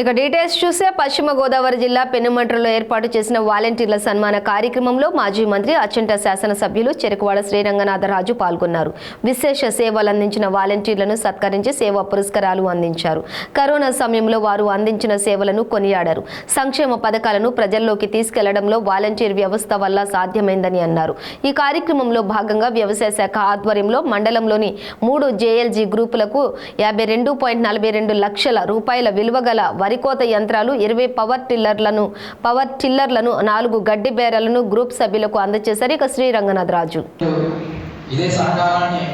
ఇక డీటెయిల్స్ చూస్తే పశ్చిమ గోదావరి జిల్లా పెనుమంట్రలో ఏర్పాటు చేసిన వాలంటీర్ల సన్మాన కార్యక్రమంలో మాజీ మంత్రి అచ్చంట శాసనసభ్యులు చెరుకువాడ శ్రీరంగనాథరాజు పాల్గొన్నారు. విశేష సేవలు అందించిన వాలంటీర్లను సత్కరించి సేవా పురస్కారాలు అందించారు. కరోనా సమయంలో వారు అందించిన సేవలను కొనియాడారు. సంక్షేమ పథకాలను ప్రజల్లోకి తీసుకెళ్లడంలో వాలంటీర్ వ్యవస్థ వల్ల సాధ్యమైందని అన్నారు. ఈ కార్యక్రమంలో భాగంగా వ్యవసాయ శాఖ ఆధ్వర్యంలో మండలంలోని 3 జేఎల్జీ గ్రూపులకు 52.42 లక్షల రూపాయల విలువగల వరికోత యంత్రాలు, 20 పవర్ టిల్లర్లను 4 గడ్డి బేరాలను గ్రూప్ సభ్యులకు అందజేశారు. ఇక శ్రీరంగనాథరాజు ఇదే సహకారాన్ని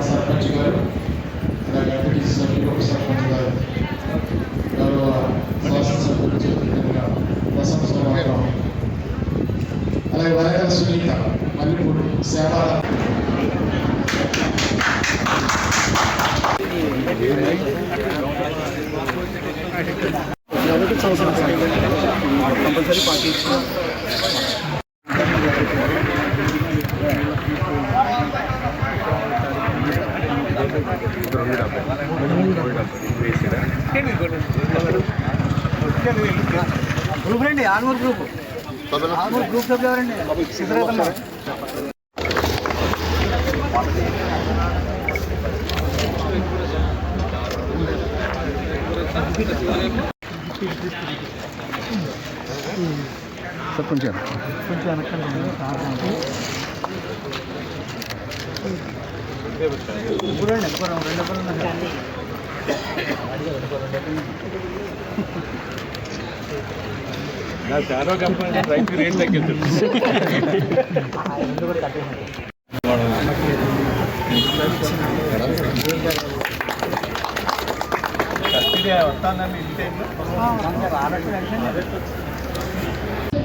సర్పంచ్ గారు సర్పంచ్ గారు గౌరవ శాసనసభ్యులు చేతులుగా అలాగే వరకల సునీత మల్లిపూడి సేవ కంపల్సరీ పార్టీ గ్రూప్ రండి ఆర్మూర్ గ్రూప్ సభ్యులు ఎవరండి సిద్ధరేతమ్మ కొంచెం చాలా కంపెనీ రైతు రేట్ తగ్గింది.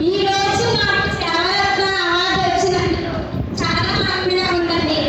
ఈ రోజు నాకు సేవరత్న అవార్డు వచ్చినందుకు చాలా హ్యాపీగా ఉందండి.